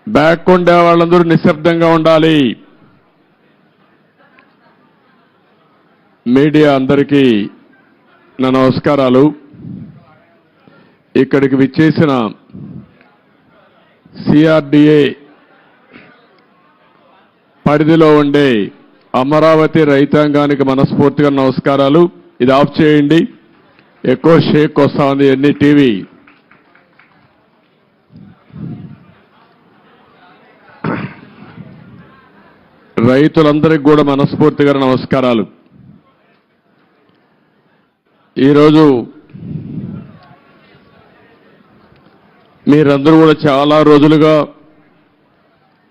Back ఉండే వాళ్ళందరూ నిశ్శబ్దంగా ఉండాలి. మీడియా అందరికీ నా నమస్కారాలు. ఇక్కడికి విచ్చేసిన సిఆర్డీఏ పరిధిలో ఉండే అమరావతి రైతాంగానికి మనస్ఫూర్తిగా నమస్కారాలు. ఇది ఆఫ్ చేయండి, ఎక్కువ షేక్ వస్తా ఉంది ఎన్ని టీవీ. రైతులందరికీ కూడా మనస్ఫూర్తిగా నమస్కారాలు. ఈరోజు మీరందరూ కూడా చాలా రోజులుగా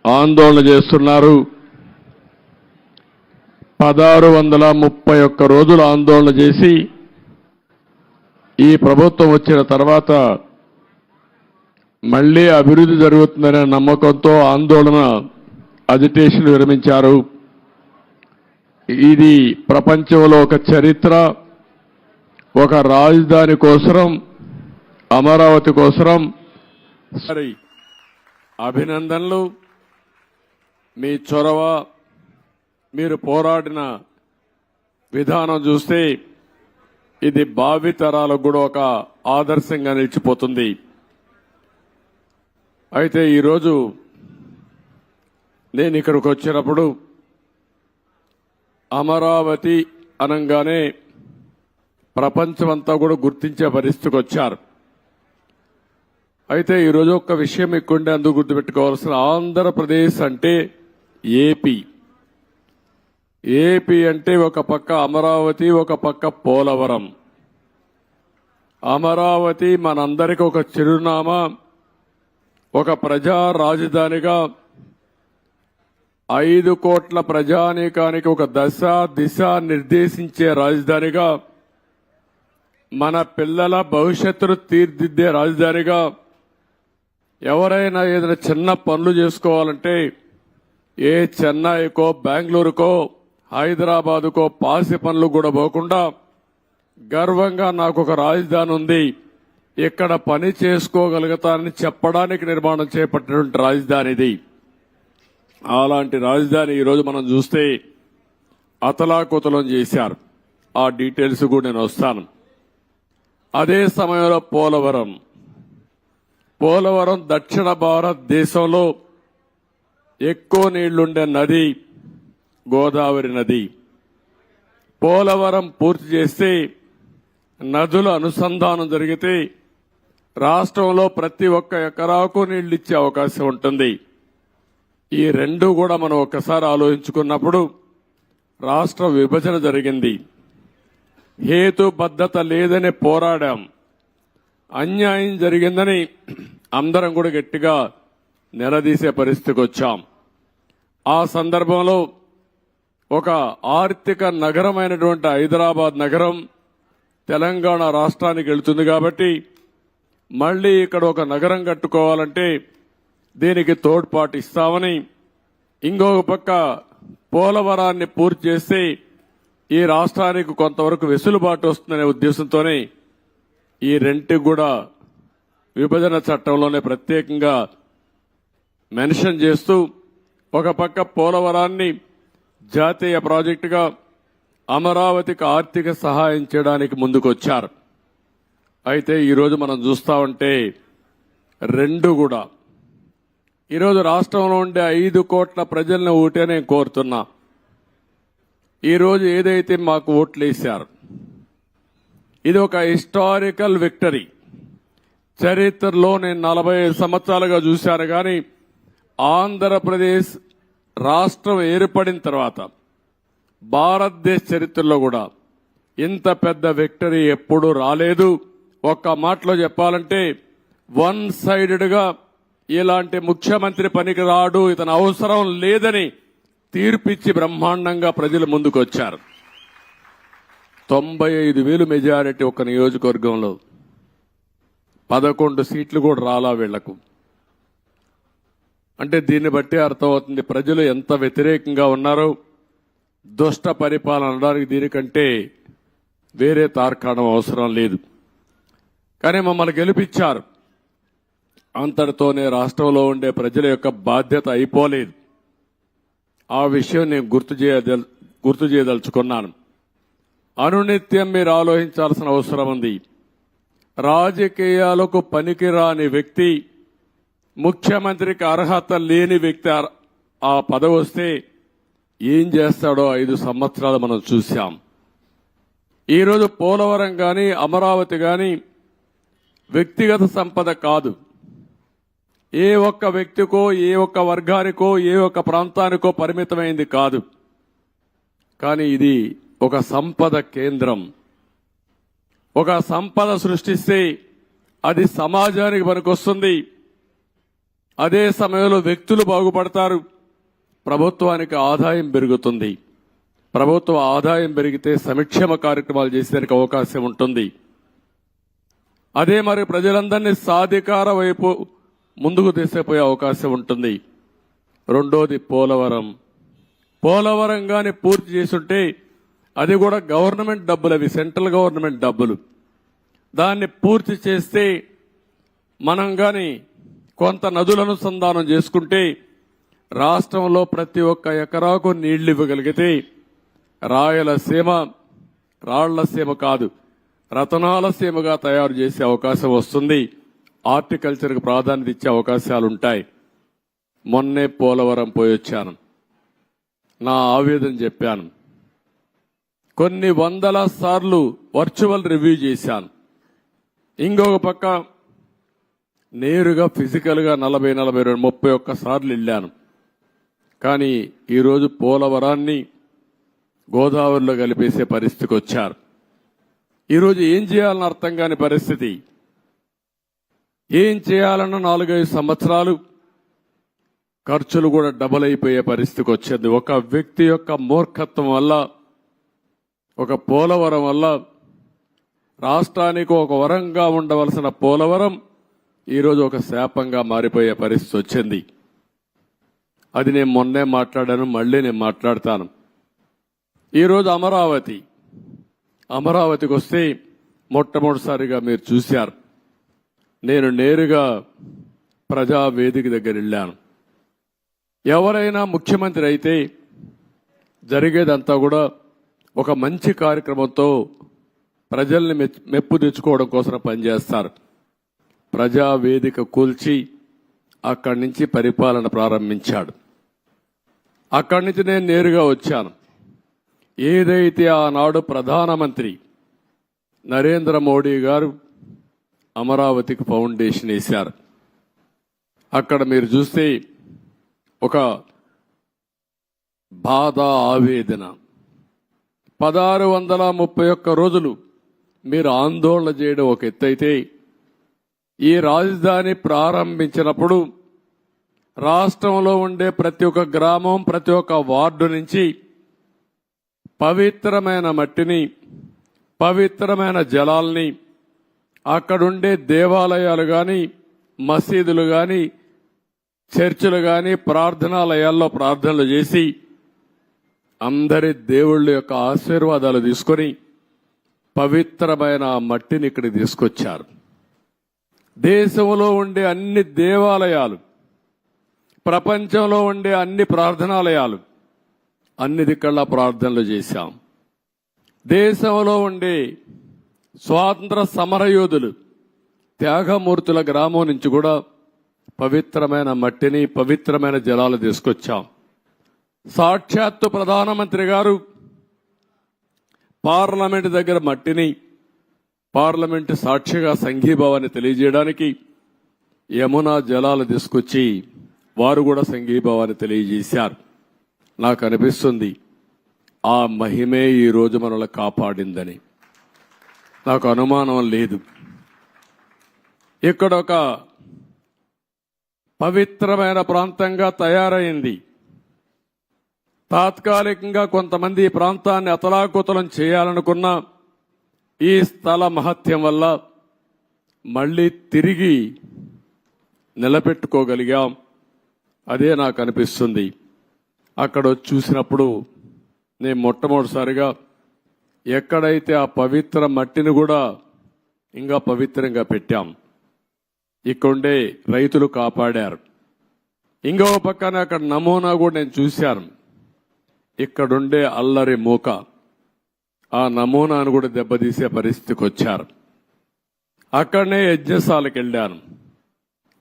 ఆందోళన చేస్తున్నారు. 1631 రోజులు ఆందోళన చేసి ఈ ప్రభుత్వం వచ్చిన తర్వాత మళ్లీ అభివృద్ధి జరుగుతుందనే నమ్మకంతో ఆందోళన అజిటేషన్ విరమించారు. ఇది ప్రపంచంలో ఒక చరిత్ర. ఒక రాజధాని కోసం, అమరావతి కోసం అభినందనలు. మీ చొరవ, మీరు పోరాడిన విధానం చూస్తే ఇది భావితరాలకు కూడా ఒక ఆదర్శంగా నిలిచిపోతుంది. అయితే ఈరోజు నేను ఇక్కడికి వచ్చినప్పుడు అమరావతి అనగానే ప్రపంచమంతా కూడా గుర్తించే పరిస్థితికి వచ్చారు. అయితే ఈరోజు ఒక విషయం ఎక్కువంటే అందుకు గుర్తుపెట్టుకోవాల్సిన, ఆంధ్రప్రదేశ్ అంటే ఏపీ. ఏపీ అంటే ఒక పక్క అమరావతి, ఒక పక్క పోలవరం. అమరావతి మనందరికీ ఒక చిరునామా, ఒక ప్రజా రాజధానిగా 5 కోట్ల ప్రజానీకానికి ఒక దశ దిశ నిర్దేశించే రాజధానిగా, మన పిల్లల భవిష్యత్తును తీర్చిదిద్దే రాజధానిగా, ఎవరైనా ఏదైనా చిన్న పనులు చేసుకోవాలంటే ఏ చెన్నైకో, బెంగళూరుకో, హైదరాబాదుకో పాసి పనులు కూడా పోకుండా గర్వంగా నాకు ఒక రాజధాని ఉంది, ఇక్కడ పని చేసుకోగలుగుతానని చెప్పడానికి నిర్మాణం చేపట్టినటువంటి రాజధాని ఇది. అలాంటి రాజధాని ఈరోజు మనం చూస్తే అతలాకుతలం చేశారు. ఆ డీటెయిల్స్ కూడా నేను వస్తాను. అదే సమయంలో పోలవరం దక్షిణ భారతదేశంలో ఎక్కువ నీళ్లుండే నది గోదావరి నది. పోలవరం పూర్తి చేస్తే నదుల అనుసంధానం జరిగితే రాష్ట్రంలో ప్రతి ఒక్క ఎకరాకు నీళ్లు ఇచ్చే అవకాశం ఉంటుంది. ఈ రెండు కూడా మనం ఒక్కసారి ఆలోచించుకున్నప్పుడు రాష్ట్ర విభజన జరిగింది. హేతుబద్ధత లేదని పోరాడాం. అన్యాయం జరిగిందని అందరం కూడా గట్టిగా నిలదీసే పరిస్థితికి వచ్చాం. ఆ సందర్భంలో ఒక ఆర్థిక నగరమైనటువంటి హైదరాబాద్ నగరం తెలంగాణ రాష్ట్రానికి వెళ్తుంది కాబట్టి మళ్లీ ఇక్కడ ఒక నగరం కట్టుకోవాలంటే దీనికి తోడ్పాటు ఇస్తామని, ఇంకొక పక్క పోలవరాన్ని పూర్తి చేస్తే ఈ రాష్ట్రానికి కొంతవరకు వెసులుబాటు వస్తుందనే ఉద్దేశంతోనే ఈ రెంటికి కూడా విభజన చట్టంలోనే ప్రత్యేకంగా మెన్షన్ చేస్తూ ఒక పక్క పోలవరాన్ని జాతీయ ప్రాజెక్టుగా, అమరావతికి ఆర్థిక సహాయం చేయడానికి ముందుకొచ్చారు. అయితే ఈరోజు మనం చూస్తా ఉంటే రెండు కూడా ఈరోజు రాష్ట్రంలో ఉండే 5 కోట్ల ప్రజలను ఓటే నేను కోరుతున్నా. ఈరోజు ఏదైతే మాకు ఓట్లు వేశారు ఇది ఒక హిస్టారికల్ విక్టరీ. చరిత్రలో నేను 45 సంవత్సరాలుగా చూశాను కానీ ఆంధ్రప్రదేశ్ రాష్ట్రం ఏర్పడిన తర్వాత భారతదేశ చరిత్రలో కూడా ఇంత పెద్ద విక్టరీ ఎప్పుడూ రాలేదు. ఒక్క మాటలో చెప్పాలంటే వన్ సైడెడ్ గా ఇలాంటి ముఖ్యమంత్రి పనికి రాడు, ఇతను అవసరం లేదని తీర్పిచ్చి బ్రహ్మాండంగా ప్రజల ముందుకు వచ్చారు. 95,000 మెజారిటీ ఒక నియోజకవర్గంలో, 11 సీట్లు కూడా రాలా వీళ్లకు. అంటే దీన్ని బట్టి అర్థమవుతుంది ప్రజలు ఎంత వ్యతిరేకంగా ఉన్నారో. దుష్ట పరిపాలన అనడానికి దీనికంటే వేరే తార్కాణం అవసరం లేదు. కానీ మమ్మల్ని గెలిపించారు. అంతటితోనే రాష్ట్రంలో ఉండే ప్రజల యొక్క బాధ్యత అయిపోలేదు. ఆ విషయం నేను గుర్తు చేయదలుచుకున్నాను. అనునిత్యం మీరు ఆలోచించాల్సిన అవసరం ఉంది. రాజకీయాలకు పనికిరాని వ్యక్తి, ముఖ్యమంత్రికి అర్హత లేని వ్యక్తి ఆ పదవి వస్తే ఏం చేస్తాడో 5 సంవత్సరాలు మనం చూశాం. ఈరోజు పోలవరం గాని అమరావతి గాని వ్యక్తిగత సంపద కాదు. ఏ ఒక్క వ్యక్తికో, ఏ ఒక్క వర్గానికో, ఏ ఒక్క ప్రాంతానికో పరిమితమైంది కాదు. కానీ ఇది ఒక సంపద కేంద్రం. ఒక సంపద సృష్టిస్తే అది సమాజానికి పనికొస్తుంది. అదే సమయంలో వ్యక్తులు బాగుపడతారు, ప్రభుత్వానికి ఆదాయం పెరుగుతుంది. ప్రభుత్వ ఆదాయం పెరిగితే సంక్షేమ కార్యక్రమాలు చేసేందుకు అవకాశం ఉంటుంది. అదే మరి ప్రజలందరినీ సాధికార వైపు ముందుకు తీసుకుపోయే అవకాశం ఉంటుంది. రెండోది పోలవరం గాని పూర్తి చేసుంటే అది కూడా గవర్నమెంట్ డబ్బులు, అవి సెంట్రల్ గవర్నమెంట్ డబ్బులు. దాన్ని పూర్తి చేస్తే మనం గాని కొంత నదుల అనుసంధానం చేసుకుంటే రాష్ట్రంలో ప్రతి ఒక్క ఎకరాకు నీళ్లు ఇవ్వగలిగితే రాయలసీమ రాళ్లసీమ కాదు, రతనాల సీమగా తయారు చేసే అవకాశం వస్తుంది. హార్టికల్చర్కు ప్రాధాన్యత ఇచ్చే అవకాశాలుంటాయి. మొన్నే పోలవరం పోయొచ్చాను. నా ఆవేదన చెప్పాను. కొన్ని వందల సార్లు వర్చువల్ రివ్యూ చేశాను. ఇంకొక పక్క నేరుగా ఫిజికల్గా 40, 42, 31 సార్లు వెళ్ళాను. కానీ ఈరోజు పోలవరాన్ని గోదావరిలో కలిపేసే పరిస్థితికి వచ్చారు. ఈరోజు ఏం చేయాలని అర్థం కాని పరిస్థితి. ఏం చేయాలన్న 4-5 సంవత్సరాలు ఖర్చులు కూడా డబల్ అయిపోయే పరిస్థితికి వచ్చింది. ఒక వ్యక్తి యొక్క మూర్ఖత్వం వల్ల, ఒక పోలవరం వల్ల రాష్ట్రానికి ఒక వరంగా ఉండవలసిన పోలవరం ఈరోజు ఒక శాపంగా మారిపోయే పరిస్థితి వచ్చింది. అది నేను మొన్నే మాట్లాడాను, మళ్ళీ నేను మాట్లాడతాను. ఈరోజు అమరావతికి వస్తే మొట్టమొదటిసారిగా మీరు చూశారు. నేను నేరుగా ప్రజావేదిక దగ్గర వెళ్ళాను. ఎవరైనా ముఖ్యమంత్రి అయితే జరిగేదంతా కూడా ఒక మంచి కార్యక్రమంతో ప్రజల్ని మెప్పు తెచ్చుకోవడం కోసం పనిచేస్తారు. ప్రజావేదిక కూల్చి అక్కడి నుంచి పరిపాలన ప్రారంభించాడు. అక్కడి నుంచి నేను నేరుగా వచ్చాను. ఏదైతే ఆనాడు ప్రధానమంత్రి నరేంద్ర మోడీ గారు అమరావతికి ఫౌండేషన్ వేశారు, అక్కడ మీరు చూస్తే ఒక బాధ, ఆవేదన. 1631 రోజులు మీరు ఆందోళన చేయడం ఒక ఎత్తైతే, ఈ రాజధాని ప్రారంభించినప్పుడు రాష్ట్రంలో ఉండే ప్రతి ఒక్క గ్రామం, ప్రతి ఒక్క వార్డు నుంచి పవిత్రమైన మట్టిని, పవిత్రమైన జలాల్ని, అక్కడుండే దేవాలయాలు గాని, మసీదులు గాని, చర్చిలు గాని, ప్రార్థనాలయాల్లో ప్రార్థనలు చేసి అందరి దేవుళ్ళ యొక్క ఆశీర్వాదాలు తీసుకొని పవిత్రమైన మట్టిని ఇక్కడికి తీసుకొచ్చారు. దేశంలో ఉండే అన్ని దేవాలయాలు, ప్రపంచంలో ఉండే అన్ని ప్రార్థనాలయాలు, అన్ని దిక్కల్లా ప్రార్థనలు చేశాం. దేశంలో ఉండే స్వాతంత్ర సమరయోధులు, త్యాగమూర్తుల గ్రామం నుంచి కూడా పవిత్రమైన మట్టిని, పవిత్రమైన జలాలు తీసుకొచ్చాం. సాక్షాత్తు ప్రధానమంత్రి గారు పార్లమెంట్ దగ్గర మట్టిని, పార్లమెంటు సాక్షిగా సంఘీభావాన్ని తెలియజేయడానికి యమునా జలాలు తీసుకొచ్చి వారు కూడా సంఘీభావాన్ని తెలియజేశారు. నాకు అనిపిస్తుంది ఆ మహిమే ఈ రోజు మనల్ని కాపాడిందని. నాకు అనుమానం లేదు. ఇక్కడ ఒక పవిత్రమైన ప్రాంతంగా తయారైంది. తాత్కాలికంగా కొంతమంది ఈ ప్రాంతాన్ని అతలాకుతలం చేయాలనుకున్న ఈ స్థల మహత్యం వల్ల మళ్ళీ తిరిగి నిలబెట్టుకోగలిగాం. అదే నాకు అనిపిస్తుంది. అక్కడ చూసినప్పుడు నేను మొట్టమొదటిసారిగా ఎక్కడైతే ఆ పవిత్ర మట్టిని కూడా ఇంకా పవిత్రంగా పెట్టాం. ఇక్కడుండే రైతులు కాపాడారు. ఇంకో పక్కన అక్కడ నమూనా కూడా నేను చూశాను. ఇక్కడుండే అల్లరి మూక ఆ నమూనాను కూడా దెబ్బతీసే పరిస్థితికి వచ్చారు. అక్కడనే యజ్ఞశాలకు వెళ్ళాను.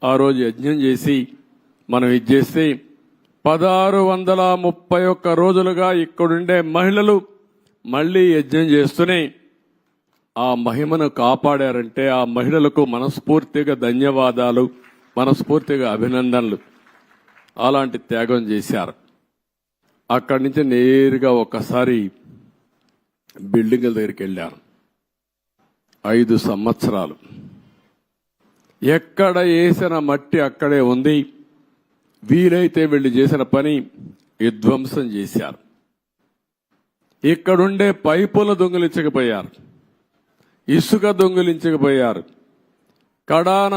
ఆ రోజు యజ్ఞం చేసి మనం ఇది చేస్తే 1631 రోజులుగా ఇక్కడుండే మహిళలు మళ్లీ యజ్ఞం చేస్తూనే ఆ మహిమను కాపాడారంటే ఆ మహిళలకు మనస్ఫూర్తిగా ధన్యవాదాలు, మనస్ఫూర్తిగా అభినందనలు. అలాంటి త్యాగం చేశారు. అక్కడి నుంచి నేరుగా ఒక్కసారి బిల్డింగుల దగ్గరికి వెళ్ళాను. 5 సంవత్సరాలు ఎక్కడ వేసిన మట్టి అక్కడే ఉంది. వీలైతే వీళ్ళు చేసిన పని విధ్వంసం చేశారు. ఇక్కడుండే పైపులు దొంగిలించకపోయారు, ఇసుక దొంగిలించకపోయారు, కడాన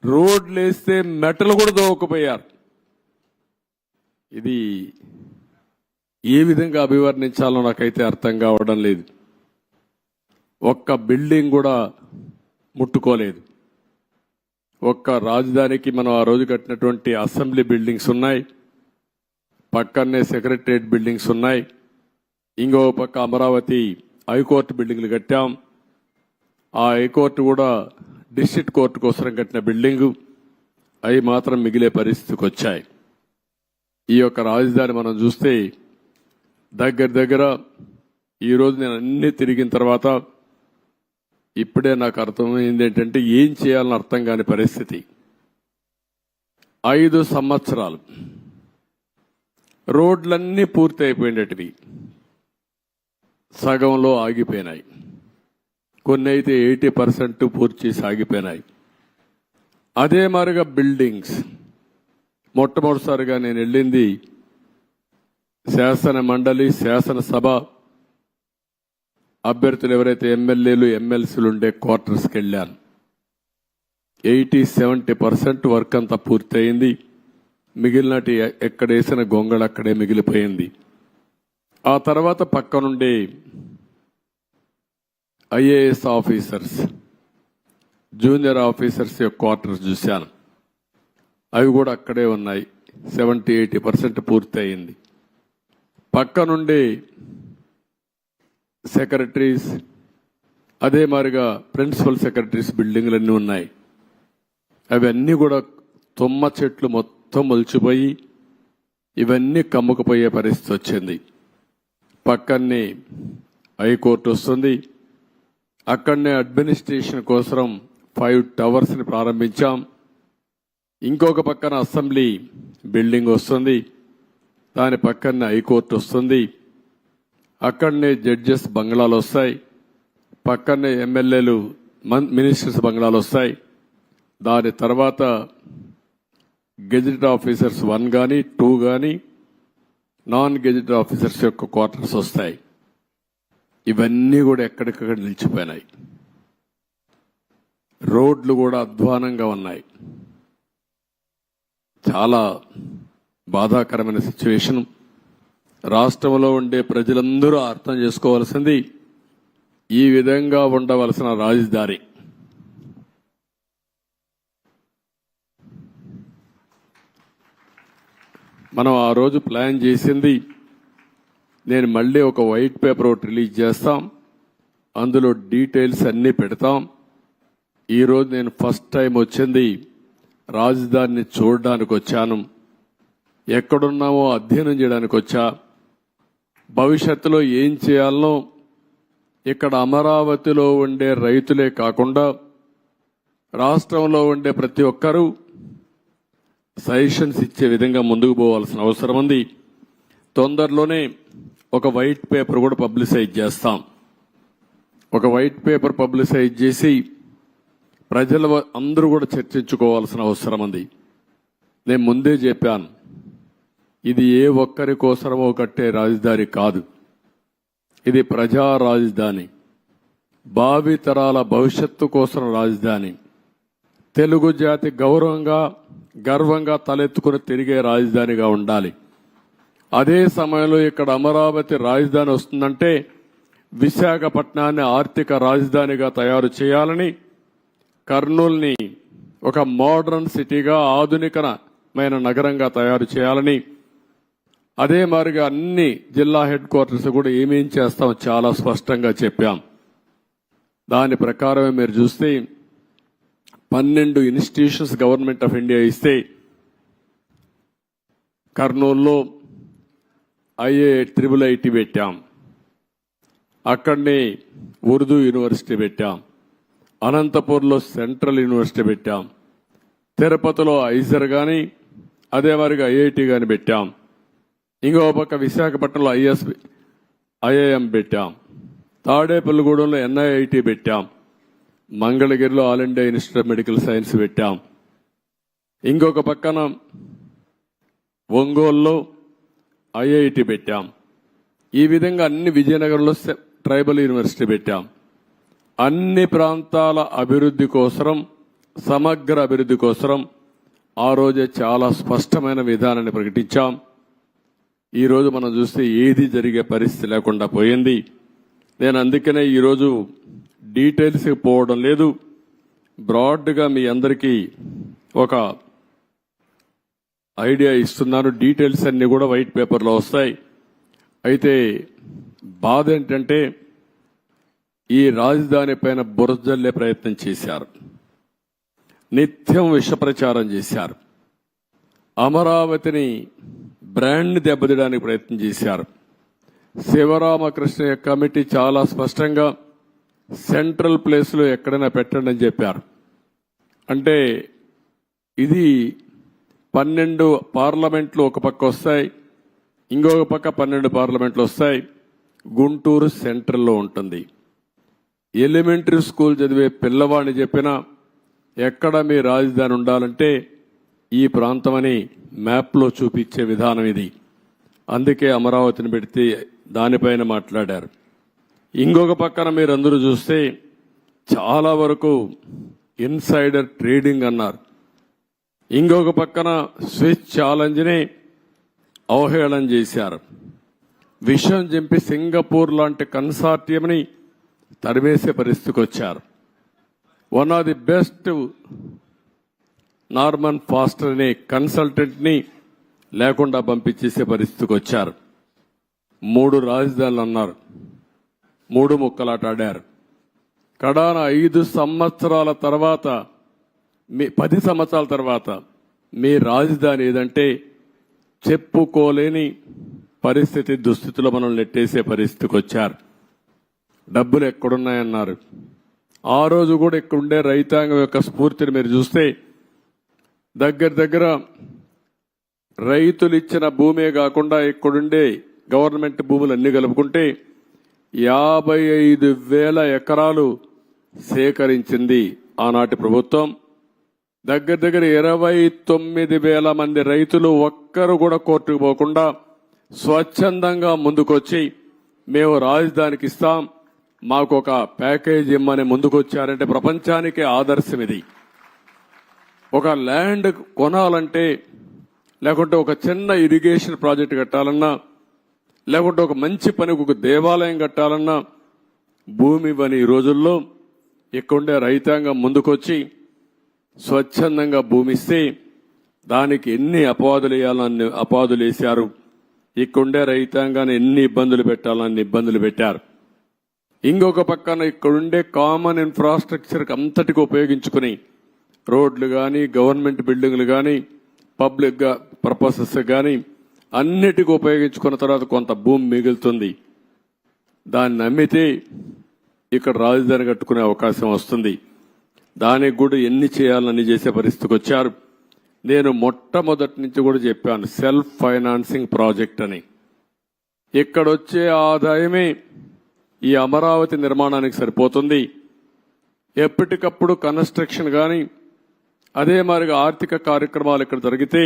రోడ్లేస్తే మెటలు కూడా దోవకపోయారు. ఇది ఏ విధంగా అభివర్ణించాలో నాకైతే అర్థం కావడం లేదు. ఒక్క బిల్డింగ్ కూడా ముట్టుకోలేదు. ఒక్క రాజధానికి మనం ఆ రోజు కట్టినటువంటి అసెంబ్లీ బిల్డింగ్స్ ఉన్నాయి, పక్కనే సెక్రటరియట్ బిల్డింగ్స్ ఉన్నాయి, ఇంకో పక్క అమరావతి హైకోర్టు బిల్డింగ్లు కట్టాం. ఆ హైకోర్టు కూడా డిస్ట్రిక్ట్ కోర్టు కోసం కట్టిన బిల్డింగు, అవి మాత్రం మిగిలే పరిస్థితికి వచ్చాయి. ఈ యొక్క రాజధాని మనం చూస్తే దగ్గర ఈరోజు నేను అన్ని తిరిగిన తర్వాత ఇప్పుడే నాకు అర్థమైంది ఏంటంటే ఏం చేయాలని అర్థం కాని పరిస్థితి. 5 సంవత్సరాలు రోడ్లన్నీ పూర్తి అయిపోయినటివి, సగంలో ఆగిపోయినాయి. కొన్ని అయితే 80% పూర్తి చేసి ఆగిపోయినాయి. అదే మాదిరిగా బిల్డింగ్స్ మొట్టమొదటిసారిగా నేను వెళ్ళింది శాసన మండలి, శాసనసభ అభ్యర్థులు ఎవరైతే ఎమ్మెల్యేలు, ఎమ్మెల్సీలు ఉండే క్వార్టర్స్కి వెళ్ళాను. 80-70% వర్క్ అంతా పూర్తయింది. మిగిలినటి ఎక్కడ వేసిన గొంగళ అక్కడే మిగిలిపోయింది. ఆ తర్వాత పక్కనుండే ఐఏఎస్ ఆఫీసర్స్, జూనియర్ ఆఫీసర్స్ యొక్క క్వార్టర్స్ చూశాను. అవి కూడా అక్కడే ఉన్నాయి. 70-80% పూర్తి అయింది. పక్కనుండి సెక్రటరీస్, అదే మాదిరిగా ప్రిన్సిపల్ సెక్రటరీస్ బిల్డింగ్లన్నీ ఉన్నాయి. అవన్నీ కూడా తుమ్మ చెట్లు మొత్తం మొలిచిపోయి ఇవన్నీ కమ్ముకుపోయే పరిస్థితి వచ్చింది. పక్కనే హైకోర్టు వస్తుంది. అక్కడనే అడ్మినిస్ట్రేషన్ కోసం 5 టవర్స్ని ప్రారంభించాం. ఇంకొక పక్కన అసెంబ్లీ బిల్డింగ్ వస్తుంది, దాని పక్కనే హైకోర్టు వస్తుంది. అక్కడనే జడ్జెస్ బంగ్లాలు వస్తాయి, పక్కనే ఎమ్మెల్యేలు, మినిస్టర్స్ బంగ్లాలు వస్తాయి. దాని తర్వాత గెజిటెడ్ ఆఫీసర్స్ 1 కానీ 2 కానీ నాన్ గెజిటెడ్ ఆఫీసర్స్ యొక్క క్వార్టర్స్ వస్తాయి. ఇవన్నీ కూడా ఎక్కడికక్కడ నిలిచిపోయినాయి. రోడ్లు కూడా అధ్వానంగా ఉన్నాయి. చాలా బాధాకరమైన సిచ్యువేషన్. రాష్ట్రంలో ఉండే ప్రజలందరూ అర్థం చేసుకోవాల్సింది ఈ విధంగా ఉండవలసిన రాజధాని. మనం ఆ రోజు ప్లాన్ చేసింది, నేను మళ్ళీ ఒక వైట్ పేపర్ ఒకటి రిలీజ్ చేస్తాం, అందులో డీటెయిల్స్ అన్నీ పెడతాం. ఈరోజు నేను ఫస్ట్ టైం వచ్చింది రాజధానిని చూడడానికి వచ్చాను. ఎక్కడున్నామో అధ్యయనం చేయడానికి వచ్చా. భవిష్యత్తులో ఏం చేయాలనో ఇక్కడ అమరావతిలో ఉండే రైతులే కాకుండా రాష్ట్రంలో ఉండే ప్రతి ఒక్కరూ సజెషన్స్ ఇచ్చే విధంగా ముందుకు పోవాల్సిన అవసరం ఉంది. తొందరలోనే ఒక వైట్ పేపర్ కూడా పబ్లిసైజ్ చేస్తాం. ఒక వైట్ పేపర్ పబ్లిసైజ్ చేసి ప్రజల అందరూ కూడా చర్చించుకోవాల్సిన అవసరం ఉంది. నేను ముందే చెప్పాను, ఇది ఏ ఒక్కరి కోసమో కట్టే రాజధాని కాదు, ఇది ప్రజా రాజధాని, భావితరాల భవిష్యత్తు కోసం రాజధాని, తెలుగు జాతి గర్వంగా తలెత్తుకుని తిరిగే రాజధానిగా ఉండాలి. అదే సమయంలో ఇక్కడ అమరావతి రాజధాని వస్తుందంటే విశాఖపట్నాన్ని ఆర్థిక రాజధానిగా తయారు చేయాలని, కర్నూలుని ఒక మోడర్న్ సిటీగా ఆధునికమైన నగరంగా తయారు చేయాలని, అదే మాదిరిగా అన్ని జిల్లా హెడ్ క్వార్టర్స్ కూడా ఏమేం చేస్తామో చాలా స్పష్టంగా చెప్పాం. దాని ప్రకారమే మీరు చూస్తే 12 ఇన్స్టిట్యూషన్స్ గవర్నమెంట్ ఆఫ్ ఇండియా ఇస్తే కర్నూలులో IIT పెట్టాం, అక్కడనే ఉర్దూ యూనివర్సిటీ పెట్టాం, అనంతపూర్లో సెంట్రల్ యూనివర్సిటీ పెట్టాం, తిరుపతిలో ఐజర్ గాని అదే మాదిరిగా IIT గాని పెట్టాం, ఇంకో పక్క విశాఖపట్నంలో IIM పెట్టాం, తాడేపల్లిగూడెంలో NIIT పెట్టాం, మంగళగిరిలో all India institute of medical science పెట్టాం, ఇంకొక పక్కన ఒంగోలులో IIT పెట్టాం. ఈ విధంగా అన్ని విజయనగరంలో ట్రైబల్ యూనివర్సిటీ పెట్టాం. అన్ని ప్రాంతాల అభివృద్ధి కోసం, సమగ్ర అభివృద్ధి కోసం ఆ రోజే చాలా స్పష్టమైన విధానాన్ని ప్రకటించాం. ఈ రోజు మనం చూస్తే ఏది జరిగే పరిస్థితి లేకుండా పోయింది. నేను అందుకనే ఈరోజు డీటెయిల్స్ పోవడం లేదు, బ్రాడ్గా మీ అందరికీ ఒక ఐడియా ఇస్తున్నాను. డీటెయిల్స్ అన్ని కూడా వైట్ పేపర్లో వస్తాయి. అయితే బాధ ఏంటంటే ఈ రాజధాని పైన బురజల్లే ప్రయత్నం చేశారు, నిత్యం విష ప్రచారం చేశారు, అమరావతిని బ్రాండ్ దెబ్బతీయడానికి ప్రయత్నం చేశారు. శివరామకృష్ణ కమిటీ చాలా స్పష్టంగా సెంట్రల్ ప్లేస్లో ఎక్కడైనా పెట్టండి అని చెప్పారు. అంటే ఇది 12 పార్లమెంట్లు ఒక పక్క వస్తాయి, ఇంకొక పక్క 12 పార్లమెంట్లు వస్తాయి. గుంటూరు సెంట్రల్లో ఉంటుంది. ఎలిమెంటరీ స్కూల్ చదివే పిల్లవాడిని చెప్పినా ఎక్కడ మీ రాజధాని ఉండాలంటే ఈ ప్రాంతం అని మ్యాప్లో చూపించే విధానం ఇది. అందుకే అమరావతిని పెడితే దానిపైన మాట్లాడారు. ఇంకొక పక్కన మీరందరూ చూస్తే చాలా వరకు ఇన్సైడర్ ట్రేడింగ్ అన్నారు. ఇంకొక పక్కన స్విచ్ ఛాలెంజ్ని అవహేళన చేశారు. విషయం చెప్పి సింగపూర్ లాంటి కన్సార్టియంని తరిమేసే పరిస్థితికి వచ్చారు. One of the best Norman faster అనే కన్సల్టెంట్ని లేకుండా పంపించేసే పరిస్థితికి వచ్చారు. 3 రాజధానులు అన్నారు, 3 ముక్కలాట ఆడారు. కడాన 5 సంవత్సరాల తర్వాత 10 సంవత్సరాల తర్వాత మీ రాజధాని ఏదంటే చెప్పుకోలేని పరిస్థితి, దుస్థితిలో మనం నెట్టేసే పరిస్థితికి వచ్చారు. డబ్బులు ఎక్కడున్నాయన్నారు. ఆ రోజు కూడా ఇక్కడ ఉండే రైతాంగం యొక్క స్ఫూర్తిని మీరు చూస్తే దగ్గర రైతులు ఇచ్చిన భూమే కాకుండా ఇక్కడుండే గవర్నమెంట్ భూములు అన్ని కలుపుకుంటే 55,000 ఎకరాలు సేకరించింది ఆనాటి ప్రభుత్వం. దగ్గర 29,000 మంది రైతులు ఒక్కరు కూడా కోర్టుకు పోకుండా స్వచ్ఛందంగా ముందుకొచ్చి మేము రాజధానికి ఇస్తాం, మాకు ఒక ప్యాకేజ్ ఇమ్మని ముందుకొచ్చారంటే ప్రపంచానికి ఆదర్శం ఇది. ఒక ల్యాండ్ కొనాలంటే, లేకుంటే ఒక చిన్న ఇరిగేషన్ ప్రాజెక్ట్ కట్టాలన్నా, లేకుంటే ఒక మంచి పనికి ఒక దేవాలయం కట్టాలన్నా భూమి ఇవ్వని ఈ రోజుల్లో ఇక్కడుండే రైతాంగం ముందుకొచ్చి స్వచ్ఛందంగా భూమి ఇస్తే దానికి ఎన్ని అపవాదులు వేయాలని అపవాదులు వేశారు. ఇక్కడుండే రైతాంగాన్ని ఎన్ని ఇబ్బందులు పెట్టాలని ఇబ్బందులు పెట్టారు. ఇంకొక పక్కన ఇక్కడుండే కామన్ ఇన్ఫ్రాస్ట్రక్చర్ అంతటికి ఉపయోగించుకుని రోడ్లు కానీ, గవర్నమెంట్ బిల్డింగ్లు కానీ, పబ్లిక్ పర్పసెస్ కానీ అన్నిటికీ ఉపయోగించుకున్న తర్వాత కొంత భూమి మిగులుతుంది. దాన్ని అమ్మితే ఇక్కడ రాజధాని కట్టుకునే అవకాశం వస్తుంది. దానికి కూడా ఎన్ని చేయాలని చేసే పరిస్థితికి వచ్చారు. నేను మొట్టమొదటి నుంచి కూడా చెప్పాను, సెల్ఫ్ ఫైనాన్సింగ్ ప్రాజెక్ట్ అని. ఇక్కడొచ్చే ఆదాయమే ఈ అమరావతి నిర్మాణానికి సరిపోతుంది. ఎప్పటికప్పుడు కన్స్ట్రక్షన్ కానీ, అదే మాదిరిగా ఆర్థిక కార్యక్రమాలు ఇక్కడ జరిగితే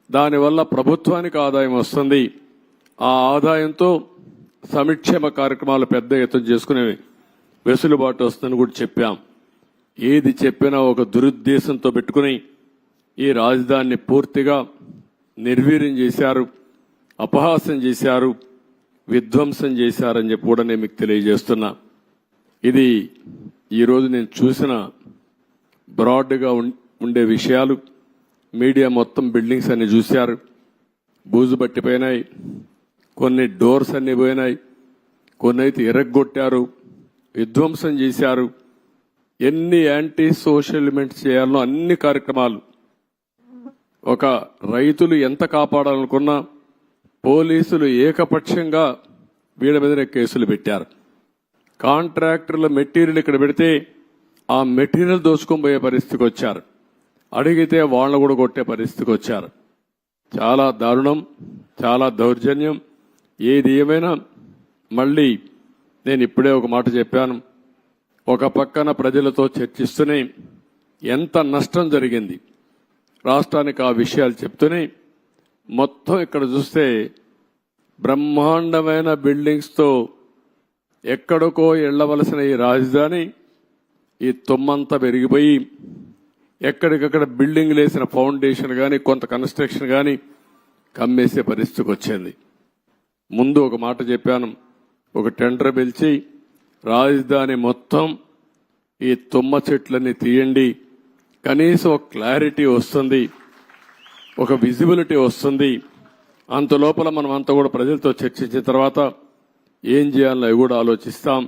దానివల్ల ప్రభుత్వానికి ఆదాయం వస్తుంది. ఆ ఆదాయంతో సంక్షేమ కార్యక్రమాలు పెద్ద ఎత్తున చేసుకునే వెసులుబాటు వస్తుందని కూడా చెప్పాం. ఏది చెప్పినా ఒక దురుద్దేశంతో పెట్టుకుని ఈ రాజధానిని పూర్తిగా నిర్వీర్యం చేశారు, అపహాస్యం చేశారు, విధ్వంసం చేశారని చెప్పి కూడా నేను మీకు తెలియజేస్తున్నా. ఇది ఈరోజు నేను చూసిన బ్రాడ్గా ఉండే విషయాలు మీడియా మొత్తం బిల్డింగ్స్ అన్ని చూశారు. బూజు పట్టిపోయినాయి, కొన్ని డోర్స్ అన్ని పోయినాయి, కొన్ని అయితే ఎరగొట్టారు, విధ్వంసం చేశారు. ఎన్ని యాంటీ సోషల్ ఎలిమెంట్స్ చేయాలనో అన్ని కార్యక్రమాలు. ఒక రైతులు ఎంత కాపాడాలనుకున్నా పోలీసులు ఏకపక్షంగా వీళ్ళ మీదనే కేసులు పెట్టారు. కాంట్రాక్టర్ల మెటీరియల్ ఇక్కడ పెడితే ఆ మెటీరియల్ దోచుకొని పోయే పరిస్థితికి వచ్చారు. అడిగితే వాళ్ళను కూడా కొట్టే పరిస్థితికి వచ్చారు. చాలా దారుణం, చాలా దౌర్జన్యం. ఏది ఏమైనా మళ్ళీ నేను ఇప్పుడే ఒక మాట చెప్పాను. ఒక పక్కన ప్రజలతో చర్చిస్తూనే ఎంత నష్టం జరిగింది రాష్ట్రానికి ఆ విషయాలు చెప్తూనే మొత్తం ఇక్కడ చూస్తే బ్రహ్మాండమైన బిల్డింగ్స్తో ఎక్కడికో ఎళ్లవలసిన ఈ రాజధాని ఈ తుమ్మంతా పెరిగిపోయి ఎక్కడికక్కడ బిల్డింగ్ లేసిన ఫౌండేషన్ కానీ కొంత కన్స్ట్రక్షన్ కానీ కమ్మేసే పరిస్థితికి వచ్చింది. ముందు ఒక మాట చెప్పాను, ఒక టెండర్ పిలిచి రాజధాని మొత్తం ఈ తుమ్మ చెట్లన్నీ తీయండి, కనీసం ఒక క్లారిటీ వస్తుంది, ఒక విజిబిలిటీ వస్తుంది. అంత లోపల మనం అంతా కూడా ప్రజలతో చర్చించిన తర్వాత ఏం చేయాలో అవి కూడా ఆలోచిస్తాం.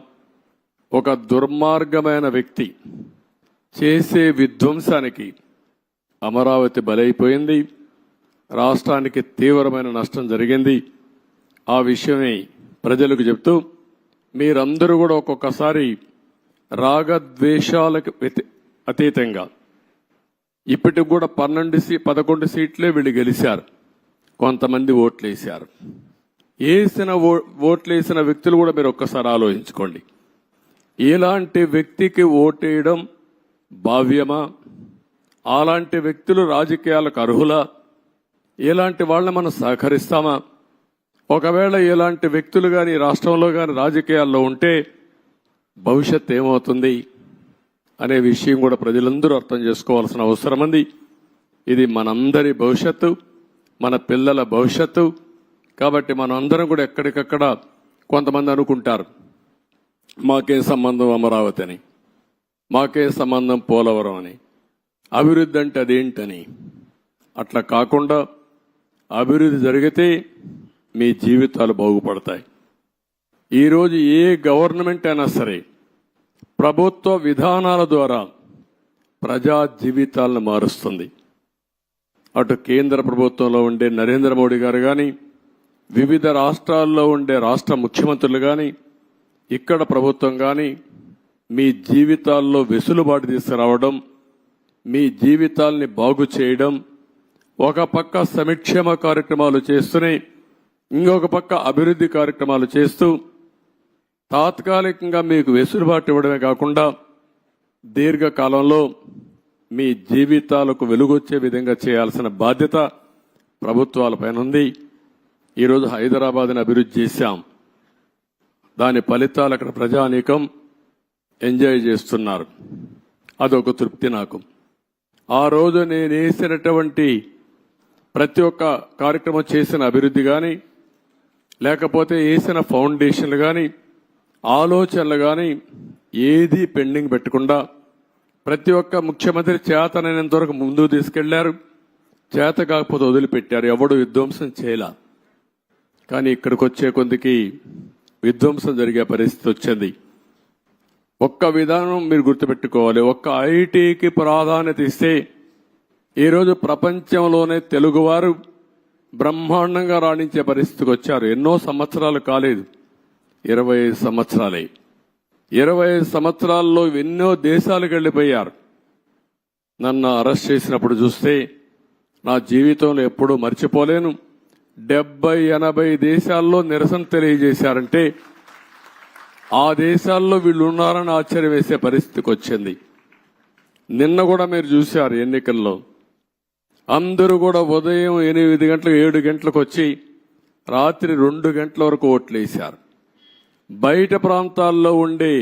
ఒక దుర్మార్గమైన వ్యక్తి చేసే విధ్వంసానికి అమరావతి బలైపోయింది. రాష్ట్రానికి తీవ్రమైన నష్టం జరిగింది. ఆ విషయమే ప్రజలకు చెప్తూ మీరందరూ కూడా ఒక్కొక్కసారి రాగద్వేషాలకు అతీతంగా ఇప్పటికి కూడా 11 సీట్లే వీళ్ళు గెలిచారు. కొంతమంది ఓట్లేశారు. ఓట్లేసిన వ్యక్తులు కూడా మీరు ఒక్కసారి ఆలోచించుకోండి. ఇలాంటి వ్యక్తికి ఓటేయడం భావ్యమా? అలాంటి వ్యక్తులు రాజకీయాలకు అర్హులా? ఇలాంటి వాళ్ళని మనం సహకరిస్తామా? ఒకవేళ ఇలాంటి వ్యక్తులు కానీ రాష్ట్రంలో కానీ రాజకీయాల్లో ఉంటే భవిష్యత్ ఏమవుతుంది అనే విషయం కూడా ప్రజలందరూ అర్థం చేసుకోవాల్సిన అవసరం ఉంది. ఇది మనందరి భవిష్యత్తు, మన పిల్లల భవిష్యత్తు. కాబట్టి మనం అందరం కూడా ఎక్కడికక్కడ కొంతమంది అనుకుంటారు మాకే సంబంధం అమరావతి అని, మాకే సంబంధం పోలవరం అని, అభివృద్ధి అంటే అదేంటని. అట్లా కాకుండా అభివృద్ధి జరిగితే మీ జీవితాలు బాగుపడతాయి. ఈరోజు ఏ గవర్నమెంట్ అయినా సరే ప్రభుత్వ విధానాల ద్వారా ప్రజా జీవితాలను మారుస్తుంది. అటు కేంద్ర ప్రభుత్వంలో ఉండే నరేంద్ర మోడీ గారు కానీ, వివిధ రాష్ట్రాల్లో ఉండే రాష్ట్ర ముఖ్యమంత్రులు కానీ, ఇక్కడ ప్రభుత్వం కానీ మీ జీవితాల్లో వెసులుబాటు తీసుకురావడం, మీ జీవితాల్ని బాగు చేయడం, ఒక పక్క సంక్షేమ కార్యక్రమాలు చేస్తూనే ఇంకొక పక్క అభివృద్ధి కార్యక్రమాలు చేస్తూ తాత్కాలికంగా మీకు వెసులుబాటు ఇవ్వడమే కాకుండా దీర్ఘకాలంలో మీ జీవితాలకు వెలుగొచ్చే విధంగా చేయాల్సిన బాధ్యత ప్రభుత్వాలపైన ఉంది. ఈరోజు హైదరాబాద్ని అభివృద్ధి చేశాం. దాని ఫలితాలు అక్కడ ప్రజానీకం ఎంజాయ్ చేస్తున్నారు. అదొక తృప్తి నాకు. ఆ రోజు నేను వేసినటువంటి ప్రతి ఒక్క కార్యక్రమం చేసిన అభివృద్ధి కానీ, లేకపోతే వేసిన ఫౌండేషన్లు కానీ, ఆలోచనలు కానీ ఏది పెండింగ్ పెట్టకుండా ప్రతి ఒక్క ముఖ్యమంత్రి చేతనైనంత వరకు ముందుకు తీసుకెళ్లారు. చేత కాకపోతే వదిలిపెట్టారు. ఎవడు విధ్వంసం చేయలా. కానీ ఇక్కడికి వచ్చే కొందికి విధ్వంసం జరిగే పరిస్థితి వచ్చింది. ఒక్క విధానం మీరు గుర్తుపెట్టుకోవాలి. ఒక్క ఐటీకి ప్రాధాన్యత ఇస్తే ఈరోజు ప్రపంచంలోనే తెలుగువారు బ్రహ్మాండంగా రాణించే పరిస్థితికి వచ్చారు. ఎన్నో సంవత్సరాలు కాలేదు, 25 సంవత్సరాలే. 25 సంవత్సరాల్లో ఎన్నో దేశాలకు వెళ్లిపోయారు. నన్ను అరెస్ట్ చేసినప్పుడు చూస్తే నా జీవితంలో ఎప్పుడూ మర్చిపోలేను. 70-80 దేశాల్లో నిరసన తెలియజేశారంటే ఆ దేశాల్లో వీళ్ళు ఉన్నారని ఆశ్చర్యం వేసే పరిస్థితికి వచ్చింది. నిన్న కూడా మీరు చూశారు ఎన్నికల్లో అందరూ కూడా ఉదయం 8 గంటలకు 7 గంటలకు వచ్చి రాత్రి 2 గంటల వరకు ఓట్లేశారు. బయట ప్రాంతాల్లో ఉండే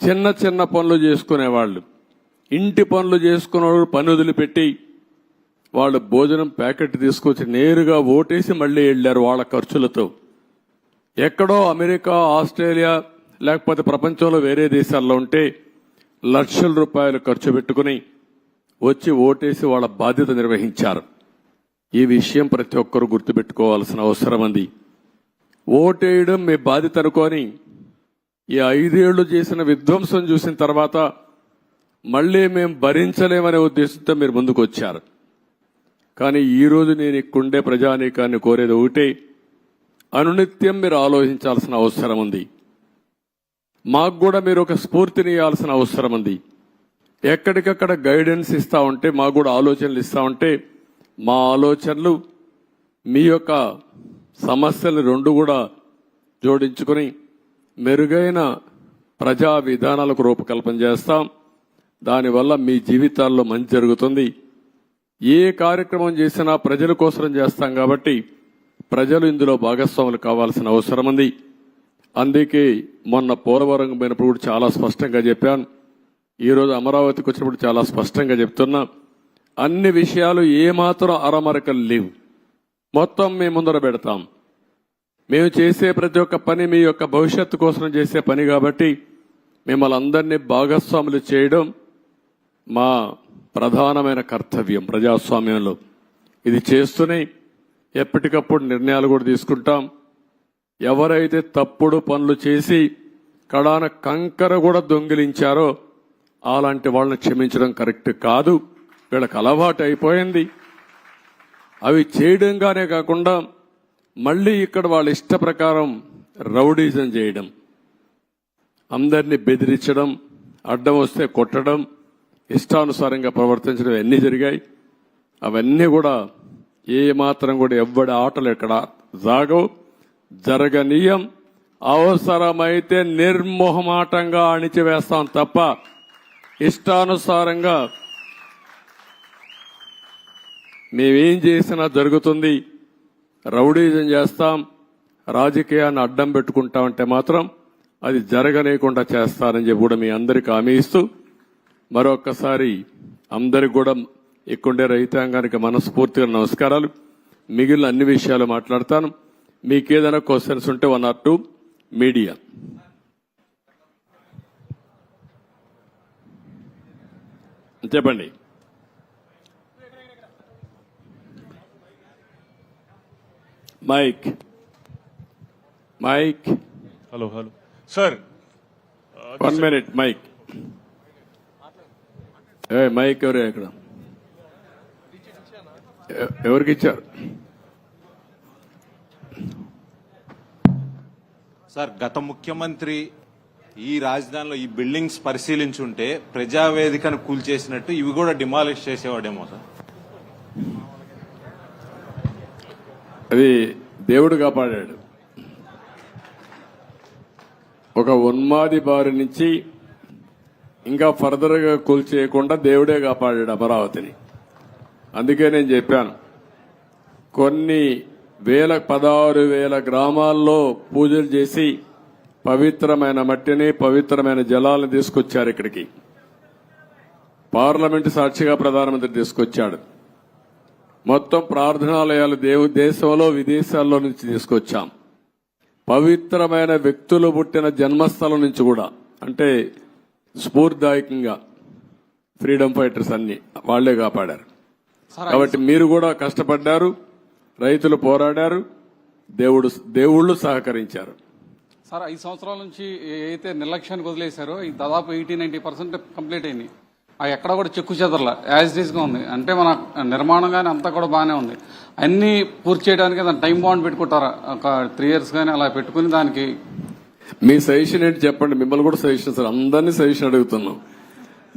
చిన్న చిన్న పనులు చేసుకునేవాళ్ళు, ఇంటి పనులు చేసుకునేవాళ్ళు పని వదిలిపెట్టి వాళ్ళు భోజనం ప్యాకెట్ తీసుకొచ్చి నేరుగా ఓటేసి మళ్లీ వెళ్లారు వాళ్ళ ఖర్చులతో. ఎక్కడో అమెరికా, ఆస్ట్రేలియా లేకపోతే ప్రపంచంలో వేరే దేశాల్లో ఉంటే లక్షల రూపాయలు ఖర్చు పెట్టుకుని వచ్చి ఓటేసి వాళ్ళ బాధ్యత నిర్వహించారు. ఈ విషయం ప్రతి ఒక్కరూ గుర్తుపెట్టుకోవాల్సిన అవసరం ఉంది. ఓటేయడం మీ బాధ్యత అనుకొని ఈ 5 ఏళ్లు చేసిన విధ్వంసం చూసిన తర్వాత మళ్లీ మేము భరించలేమనే ఉద్దేశంతో మీరు ముందుకు వచ్చారు. కానీ ఈ రోజు నేను ఇక్కడుండే ప్రజానీకాన్ని కోరేది ఒకటే, అనునిత్యం మీరు ఆలోచించాల్సిన అవసరం ఉంది. మాకు కూడా మీరు ఒక స్ఫూర్తిని ఇవ్వాల్సిన అవసరం ఉంది. ఎక్కడికక్కడ గైడెన్స్ ఇస్తా ఉంటే, మాకు కూడా ఆలోచనలు ఇస్తా ఉంటే, మా ఆలోచనలు మీ యొక్క సమస్యలు రెండు కూడా జోడించుకుని మెరుగైన ప్రజా విధానాలకు రూపకల్పన చేస్తాం. దానివల్ల మీ జీవితాల్లో మంచి జరుగుతుంది. ఏ కార్యక్రమం చేసినా ప్రజల కోసం చేస్తాం కాబట్టి ప్రజలు ఇందులో భాగస్వాములు కావాల్సిన అవసరం ఉంది. అందుకే మొన్న పోలవరం పోయినప్పుడు కూడా చాలా స్పష్టంగా చెప్పాను. ఈరోజు అమరావతికి వచ్చినప్పుడు చాలా స్పష్టంగా చెప్తున్నా. అన్ని విషయాలు ఏమాత్రం అరమరకలు లేవు. మొత్తం మేము ముందర పెడతాం. మేము చేసే ప్రతి ఒక్క పని మీ యొక్క భవిష్యత్తు కోసం చేసే పని కాబట్టి మిమ్మల్ని అందరినీ భాగస్వాములు చేయడం మా ప్రధానమైన కర్తవ్యం ప్రజాస్వామ్యంలో. ఇది చేస్తూనే ఎప్పటికప్పుడు నిర్ణయాలు కూడా తీసుకుంటాం. ఎవరైతే తప్పుడు పనులు చేసి కడాన కంకర కూడా దొంగిలించారో అలాంటి వాళ్ళని క్షమించడం కరెక్ట్ కాదు. వీళ్ళకి అలవాటు అయిపోయింది. అవి చేయడంగానే కాకుండా మళ్లీ ఇక్కడ వాళ్ళ ఇష్ట ప్రకారం రౌడీజం చేయడం, అందరినీ బెదిరించడం, అడ్డం వస్తే కొట్టడం, ఇష్టానుసారంగా ప్రవర్తించడం అన్నీ జరిగాయి. అవన్నీ కూడా ఏ మాత్రం కూడా ఎవ్వడి ఆటలు ఎక్కడ జాగవు, జరగనీయం. అవసరమైతే నిర్మోహమాటంగా అణిచివేస్తాం తప్ప ఇష్టానుసారంగా మేమేం చేసినా జరుగుతుంది. రౌడీజం చేస్తాం, రాజకీయాన్ని అడ్డం పెట్టుకుంటామంటే మాత్రం అది జరగనీయకుండా చేస్తారని చెప్పి కూడా మీ అందరికీ హామీ ఇస్తూ మరొక్కసారి అందరికి కూడా ఇక్కడుండే రైతాంగానికి మనస్ఫూర్తిగా నమస్కారాలు. మిగిలిన అన్ని విషయాలు మాట్లాడతాను. మీకేదైనా క్వశ్చన్స్ ఉంటే 1 or 2 మీడియా. చెప్పండి. Mike. Hello sir, 1 minute. Mike mike ఎవరు ఇక్కడ ఎవరికి ఇచ్చారు? సార్, గత ముఖ్యమంత్రి ఈ రాజధానిలో ఈ బిల్డింగ్స్ పరిశీలించుంటే ప్రజావేదికను కూల్చేసినట్టు ఇవి కూడా డిమాలిష్ చేసేవాడేమో సార్. అది దేవుడు కాపాడాడు. ఒక ఉన్మాది బారి నుంచి ఇంకా ఫర్దర్ గా కూల్చేయకుండా దేవుడే కాపాడాడు అమరావతిని. అందుకే నేను చెప్పాను, కొన్ని 16,000 గ్రామాల్లో పూజలు చేసి పవిత్రమైన మట్టిని, పవిత్రమైన జలాలను తీసుకొచ్చారు ఇక్కడికి. పార్లమెంటు సాక్షిగా ప్రధానమంత్రి తీసుకొచ్చాడు. మొత్తం ప్రార్థనాలయాలు దేశంలో విదేశాల్లో నుంచి తీసుకొచ్చాం. పవిత్రమైన వ్యక్తులు పుట్టిన జన్మస్థలం నుంచి కూడా, అంటే స్ఫూర్తిదాయకంగా ఫ్రీడమ్ ఫైటర్స్ అన్ని వాళ్లే కాపాడారు. కాబట్టి మీరు కూడా కష్టపడ్డారు, రైతులు పోరాడారు, దేవుళ్ళు సహకరించారు. సార్, 5 సంవత్సరాల నుంచి ఏదైతే నిర్లక్ష్యానికి వదిలేశారో ఈ దాదాపు 80-90% కంప్లీట్ అయింది. అవి ఎక్కడ కూడా చెక్కు చెదరలా, యాజ్ ఇట్ ఈస్ గా ఉంది. అంటే మన నిర్మాణం కానీ అంతా కూడా బాగానే ఉంది. అన్ని పూర్తి చేయడానికి దాని టైం బాండ్ పెట్టుకుంటారా? ఒక 3 years కానీ అలా పెట్టుకుని దానికి మీ సజెషన్ ఏంటి చెప్పండి. మిమ్మల్ని కూడా సజెషన్ సార్, అందరినీ సజెషన్ అడుగుతున్నాం.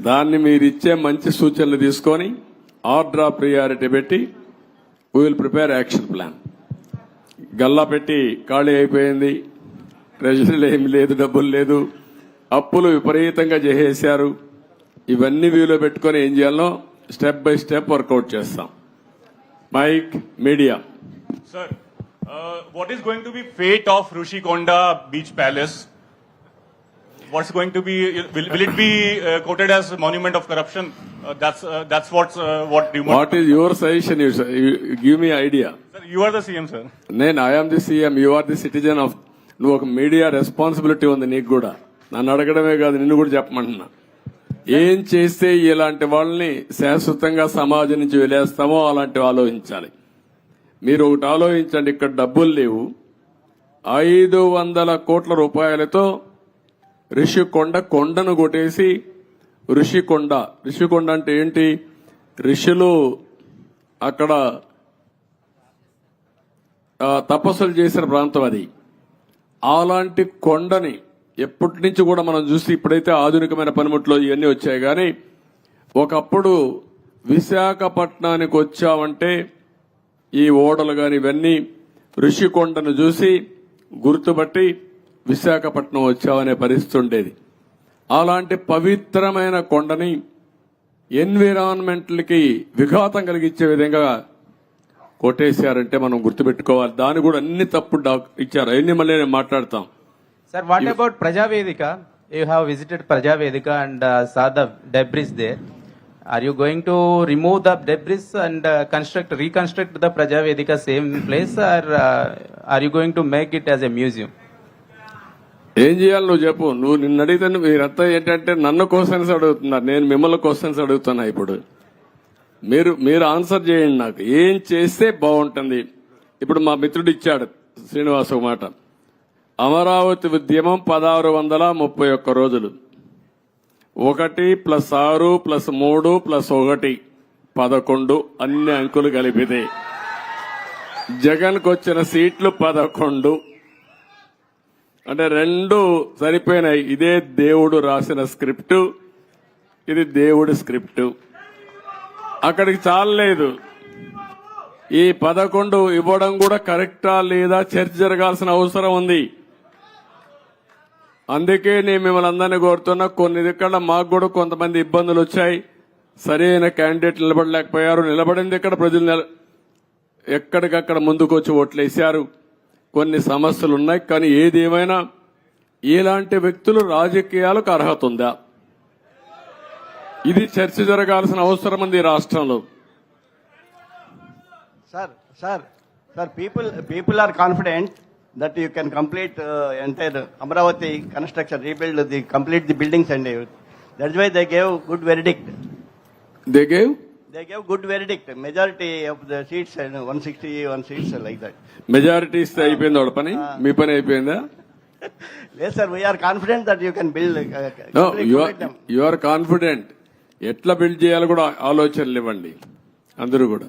దాన్ని మీరు ఇచ్చే మంచి సూచనలు తీసుకొని ఆర్డర్ ఆఫ్ ప్రియారిటీ పెట్టి we will prepare action plan. Galla పెట్టి ఖాళీ అయిపోయింది, ట్రెజరీలో ఏమి లేదు, డబ్బులు లేదు, అప్పులు విపరీతంగా చేసేశారు. ఇవన్నీ వ్యూలో పెట్టుకొని ఏం చేయాలో స్టెప్ బై స్టెప్ వర్కౌట్ చేస్తాం. Mike. Media. Sir, what is going to be fate of Rushikonda Beach Palace? What's going to be? Will it be quoted as a monument of corruption? That's what rumor. What is your suggestion? You give me idea. Sir, you are the CM, sir. I am the CM. You are the citizen of. నువ్వు ఒక media responsibility ఉంది నీకు కూడా. నన్ను అడగడమే కాదు, నిన్ను కూడా చెప్పమంటున్నా. ఏం చేస్తే ఇలాంటి వాళ్ళని శాశ్వతంగా సమాజం నుంచి వెలేస్తామో అలాంటివి ఆలోచించాలి. మీరు ఒకటి ఆలోచించండి, ఇక్కడ డబ్బులు లేవు. 500 కోట్ల రూపాయలతో ఋషికొండ కొండను కొట్టేసి ఋషికొండ అంటే ఏంటి? ఋషులు అక్కడ తపస్సులు చేసిన ప్రాంతం అది. అలాంటి కొండని ఎప్పటి నుంచి కూడా మనం చూసి ఇప్పుడైతే ఆధునికమైన పనిముట్లు ఇవన్నీ వచ్చాయి, కానీ ఒకప్పుడు విశాఖపట్నానికి వచ్చామంటే ఈ ఓడలు గాని ఇవన్నీ ఋషికొండను చూసి గుర్తుపట్టి విశాఖపట్నం వచ్చామనే పరిస్థితి ఉండేది. అలాంటి పవిత్రమైన కొండని ఎన్విరాన్మెంట్లకి విఘాతం కలిగించే విధంగా కొట్టేశారంటే మనం గుర్తుపెట్టుకోవాలి. దాని కూడా అన్ని తప్పుడు ఇచ్చారు. అవన్నీ మళ్ళీ నేను మాట్లాడతాం. Sir, what about Prajavedika? You have visited Prajavedika and saw the debris there. Are you going to remove the debris and reconstruct the Prajavedika same place, or are you going to make it as a museum? ఏం చేయాలి నువ్వు చెప్పు. నువ్వు నిన్ను అడిగితే మీరంతా ఏంటంటే నన్ను క్వశ్చన్స్ అడుగుతున్నారు, నేను మిమ్మల్ని క్వశ్చన్స్ అడుగుతున్నా. ఇప్పుడు మీరు ఆన్సర్ చేయండి. నాకు ఏం చేస్తే బాగుంటుంది. ఇప్పుడు మా మిత్రుడు ఇచ్చాడు శ్రీనివాస్ ఒక మాట. అమరావతి ఉద్యమం 1631 రోజులు. 1 + 6 + 3 + 1 11 అన్ని అంకులు కలిపితే జగన్కు వచ్చిన సీట్లు 11. అంటే 2 సరిపోయినాయి. ఇదే దేవుడు రాసిన స్క్రిప్టు, ఇది దేవుడి స్క్రిప్టు. అక్కడికి చాలలేదు. ఈ 11 ఇవ్వడం కూడా కరెక్టా లేదా చర్చ జరగాల్సిన అవసరం ఉంది. అందుకే నేను మిమ్మల్ని అందరినీ కోరుతున్నా, కొన్ని ఇక్కడ మాకు కూడా కొంతమంది ఇబ్బందులు వచ్చాయి. సరైన క్యాండిడేట్ నిలబడలేకపోయారు. నిలబడింది ఇక్కడ ప్రజలు ఎక్కడికక్కడ ముందుకు వచ్చి ఓట్లేశారు. కొన్ని సమస్యలు ఉన్నాయి. కానీ ఏది ఏమైనా ఇలాంటి వ్యక్తులు రాజకీయాలకు అర్హత ఉందా? ఇది చర్చ జరగాల్సిన అవసరం ఉంది ఈ రాష్ట్రంలో. Sir, people are confident that you can complete entire Amravati construction, complete the buildings and everything. That's why they gave good verdict. They gave good verdict. Majority of the seats and 161 seats like that. Majority ఇస్తే అయిపోయింది వాడి పని. మీ పని అయిపోయిందా? Yes, sir. We are confident that you can build. You are confident. ఎట్లా build చేయాలో కూడా ఆలోచనలు ఇవ్వండి అందరూ కూడా.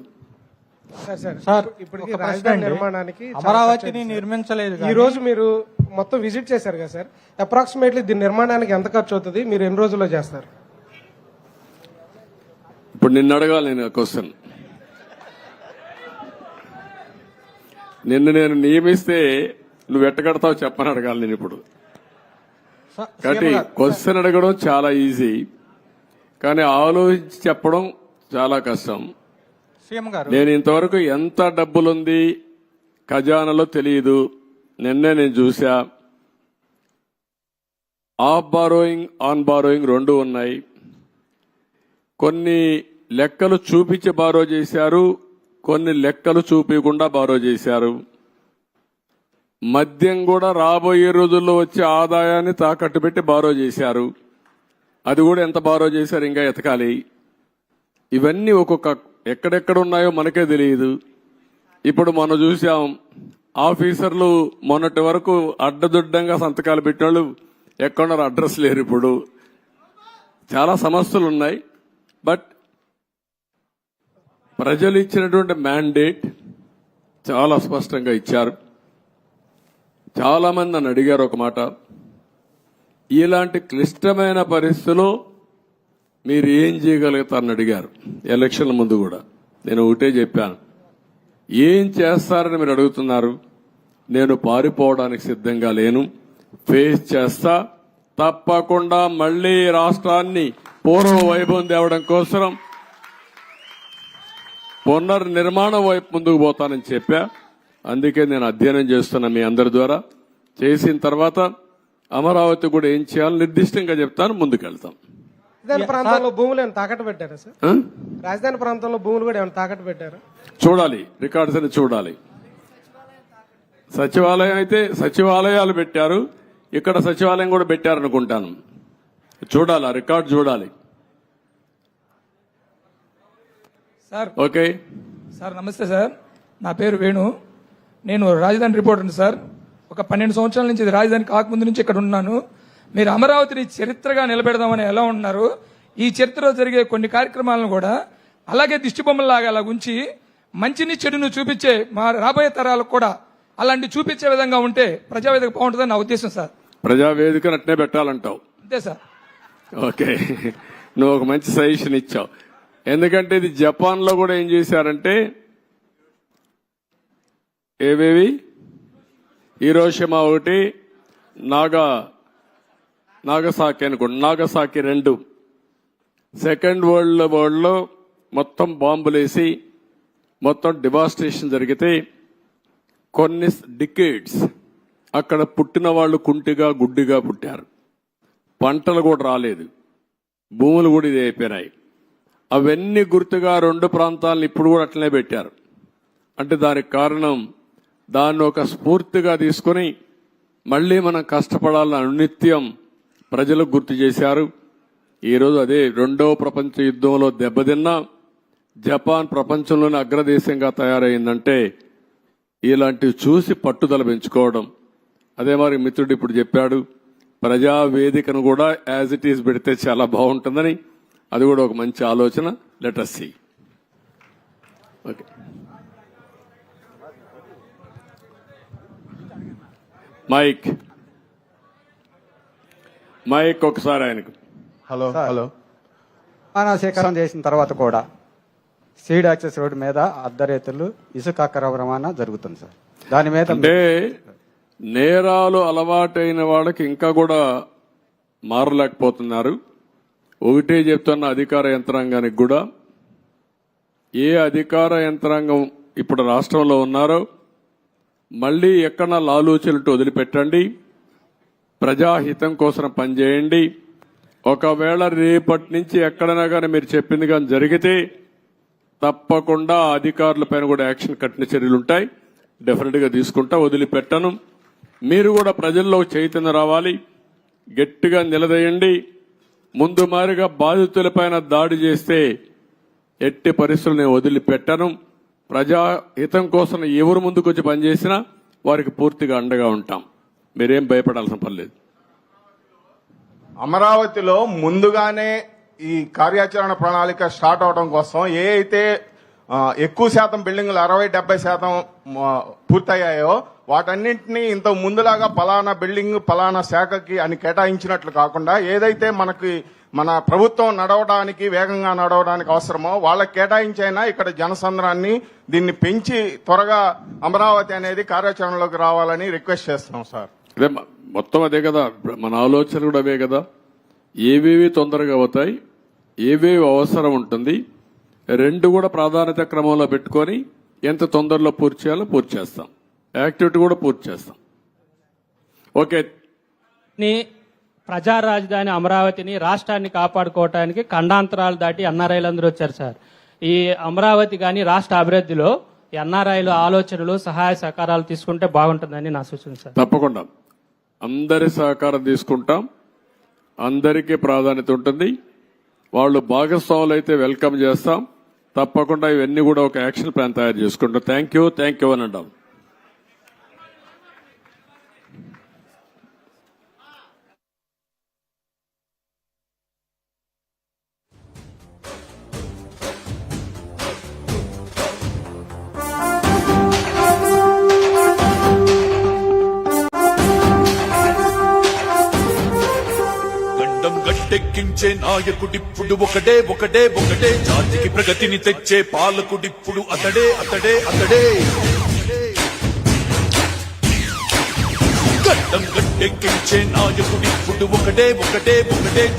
సార్ ఇప్పటికి రాజధాని నిర్మాణానికి అమరావతిని నిర్మించలేదు. ఈ రోజు మీరు మొత్తం విజిట్ చేశారు కదా సార్, అప్రాక్సిమేట్లీ దీని నిర్మాణానికి ఎంత ఖర్చు అవుతుంది? మీరు ఎన్ని రోజుల్లో చేస్తారు? ఇప్పుడు నిన్ను అడగాలి నేను క్వశ్చన్. నిన్ను నేను నియమిస్తే నువ్వు ఎట్టగడతావు చెప్పని అడగాలి నేను ఇప్పుడు. కాబట్టి క్వశ్చన్ అడగడం చాలా ఈజీ, కానీ ఆలోచించి చెప్పడం చాలా కష్టం. సీఎం గారు, నేను ఇంతవరకు ఎంత డబ్బులుంది ఖజానాలో తెలియదు. నిన్నే నేను చూసా. ఆఫ్ బారోయింగ్, ఆన్ బారోయింగ్ 2 ఉన్నాయి. కొన్ని లెక్కలు చూపించి బారో చేశారు, కొన్ని లెక్కలు చూపించకుండా బారో చేశారు. మద్యం కూడా రాబోయే రోజుల్లో వచ్చే ఆదాయాన్ని తాకట్టు పెట్టి బారో చేశారు. అది కూడా ఎంత బారో చేశారు ఇంకా ఎతకాలి. ఇవన్నీ ఒక్కొక్క ఎక్కడెక్కడ ఉన్నాయో మనకే తెలియదు. ఇప్పుడు మనం చూసాం, ఆఫీసర్లు మొన్నటి వరకు అడ్డదుడ్డంగా సంతకాలు పెట్టినోళ్ళు ఎక్కడున్నారు, అడ్రస్ లేరు. ఇప్పుడు చాలా సమస్యలు ఉన్నాయి. బట్ ప్రజలు ఇచ్చినటువంటి మ్యాండేట్ చాలా స్పష్టంగా ఇచ్చారు. చాలా మంది నన్ను అడిగారు ఒక మాట, ఇలాంటి క్లిష్టమైన పరిస్థితుల్లో మీరు ఏం చేయగలుగుతారని అడిగారు. ఎలక్షన్ల ముందు కూడా నేను ఒకటే చెప్పాను, ఏం చేస్తారని మీరు అడుగుతున్నారు. నేను పారిపోవడానికి సిద్ధంగా లేను, ఫేస్ చేస్తా. తప్పకుండా మళ్లీ రాష్ట్రాన్ని పూర్వ వైభవం తేవడం కోసం పునర్నిర్మాణం వైపు ముందుకు పోతానని చెప్పా. అందుకే నేను అధ్యయనం చేస్తున్నా మీ అందరి ద్వారా. చేసిన తర్వాత అమరావతి కూడా ఏం చేయాలో నిర్దిష్టంగా చెప్తాను, ముందుకెళ్తాం. రాజధాని ప్రాంతంలో భూములు ఏమైనా తాకట్టు పెట్టారా సార్? రాజధాని ప్రాంతంలో భూములు కూడా ఏమైనా తాకట్టు పెట్టారా? చూడాలి, రికార్డ్స్ అని చూడాలి. సచివాలయం అయితే సచివాలయాలు పెట్టారు, ఇక్కడ సచివాలయం కూడా పెట్టారనుకుంటాను. చూడాలి, ఆ రికార్డు చూడాలి. Sir okay. సార్ నమస్తే సార్, నా పేరు వేణు, నేను రాజధాని రిపోర్టర్ని సార్. ఒక 12 సంవత్సరాల నుంచి ఇది రాజధాని కాకముందు నుంచి ఇక్కడ ఉన్నాను. మీరు అమరావతిని చరిత్రగా నిలబెడదామని ఎలా ఉన్నారు, ఈ చరిత్రలో జరిగే కొన్ని కార్యక్రమాలను కూడా అలాగే దిష్టిబొమ్మలాగా అలా ఉంచి మంచిని చెడును చూపించే మా రాబోయే తరాలకు కూడా అలాంటి చూపించే విధంగా ఉంటే ప్రజావేదిక బాగుంటుందని నా ఉద్దేశం సార్. ప్రజావేదికను అట్నే పెట్టాలంటావు. అంతే సార్. ఓకే, నువ్వు ఒక మంచి సజెషన్ ఇచ్చావు. ఎందుకంటే ఇది జపాన్ లో కూడా ఏం చేశారంటే ఏవేవి హీరోషిమా ఒకటి, నాగసాకి అనుకోండి, నాగసాకి 2 సెకండ్ వరల్డ్ వార్లో మొత్తం బాంబులేసి మొత్తం డివాస్టేషన్ జరిగితే కొన్ని డికేడ్స్ అక్కడ పుట్టిన వాళ్ళు కుంటిగా గుడ్డిగా పుట్టారు. పంటలు కూడా రాలేదు, భూములు కూడా ఇది అయిపోయినాయి. అవన్నీ గుర్తుగా 2 ప్రాంతాలను ఇప్పుడు కూడా అట్లనే పెట్టారు. అంటే దానికి కారణం దాన్ని ఒక స్ఫూర్తిగా తీసుకుని మళ్లీ మనం కష్టపడాలని అనునిత్యం ప్రజలకు గుర్తు చేశారు. ఈరోజు అదే 2వ ప్రపంచ యుద్ధంలో దెబ్బతిన్న జపాన్ ప్రపంచంలోని అగ్రదేశంగా తయారైందంటే ఇలాంటివి చూసి పట్టుదల పెంచుకోవడం. అదే మరి మిత్రుడు ఇప్పుడు చెప్పాడు, ప్రజావేదికను కూడా యాజ్ ఇట్ ఈస్ పెడితే చాలా బాగుంటుందని. అది కూడా ఒక మంచి ఆలోచన. Let us see. Okay, mike ఒకసారి ఆయనకు. హలో. సేకరణ చేసిన తర్వాత కూడా సీడ్ యాక్సెస్ రోడ్డు మీద అర్ధరేతులు ఇసుక అక్రమ రవాణా జరుగుతుంది సార్. దాని మీద అంటే నేరాలు అలవాటైన వాళ్ళకి ఇంకా కూడా మారలేకపోతున్నారు. ఒకటే చెప్తున్న అధికార యంత్రాంగానికి కూడా, ఏ అధికార యంత్రాంగం ఇప్పుడు రాష్ట్రంలో ఉన్నారో మళ్లీ ఎక్కడ లాలూచలతో వదిలిపెట్టండి, ప్రజాహితం కోసం పనిచేయండి. ఒకవేళ రేపటి నుంచి ఎక్కడైనా కానీ మీరు చెప్పింది కానీ జరిగితే తప్పకుండా అధికారులపైన కూడా యాక్షన్ కఠిన చర్యలు ఉంటాయి. డెఫినెట్ గా తీసుకుంటా, వదిలిపెట్టను. మీరు కూడా ప్రజల్లో చైతన్యం రావాలి, గట్టిగా నిలదీయండి. ముందు మారిగా బాధితులపైన దాడి చేస్తే ఎట్టి పరిస్థితులు నేను వదిలిపెట్టను. ప్రజాహితం కోసం ఎవరు ముందుకొచ్చి పనిచేసినా వారికి పూర్తిగా అండగా ఉంటాం. మీరేం భయపడాల్సిన పని లేదు. అమరావతిలో ముందుగానే ఈ కార్యాచరణ ప్రణాళిక స్టార్ట్ అవడం కోసం ఏ అయితే ఎక్కువ శాతం బిల్డింగులు 60-70% పూర్తయ్యాయో వాటన్నింటినీ ఇంత ముందులాగా పలానా బిల్డింగ్ పలానా శాఖకి అని కేటాయించినట్లు కాకుండా ఏదైతే మన ప్రభుత్వం నడవడానికి వేగంగా నడవడానికి అవసరమో వాళ్ళకి కేటాయించైనా ఇక్కడ జనసంద్రాన్ని దీన్ని పెంచి త్వరగా అమరావతి అనేది కార్యాచరణలోకి రావాలని రిక్వెస్ట్ చేస్తున్నాం సార్. అదే మొత్తం అదే కదా, మన ఆలోచన కూడా అవే కదా. ఏవేవి తొందరగా అవుతాయి, ఏవేవి అవసరం ఉంటుంది, 2 కూడా ప్రాధాన్యత క్రమంలో పెట్టుకొని ఎంత తొందరలో పూర్తి చేయాలో పూర్తి చేస్తాం. యాక్టివిటీ కూడా పూర్తి చేస్తాం. ఓకే, ప్రజా రాజధాని అమరావతిని రాష్ట్రాన్ని కాపాడుకోవటానికి ఖండాంతరాలు దాటి ఎన్ఆర్ఐలందరూ వచ్చారు సార్. ఈ అమరావతి గాని రాష్ట్ర అభివృద్ధిలో ఎన్ఆర్ఐలు ఆలోచనలు సహాయ సహకారాలు తీసుకుంటే బాగుంటుందని నా సూచన సార్. తప్పకుండా అందరి సహకారం తీసుకుంటాం. అందరికీ ప్రాధాన్యత ఉంటుంది. వాళ్ళు భాగస్వాములు అయితే వెల్కమ్ చేస్తాం. తప్పకుండా ఇవన్నీ కూడా ఒక యాక్షన్ ప్లాన్ తయారు చేసుకుంటాం. థ్యాంక్ యూ అని అంటాం. గట్టెక్కించే నాయకుడిప్పుడు ఒకటే జాతికి ప్రగతిని తెచ్చే పాలకుడిప్పుడు అతడే గడ్డం గట్టెక్కించే నాయకుడిప్పుడు ఒకటే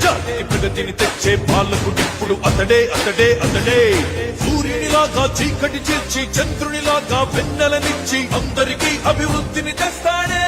జాతికి ప్రగతిని తెచ్చే పాలకుడిప్పుడు అతడే సూర్యునిలాగా చీకటి చేర్చి చంద్రునిలాగా వెన్నెలనిచ్చి అందరికీ అభివృద్ధిని తెస్తాడే.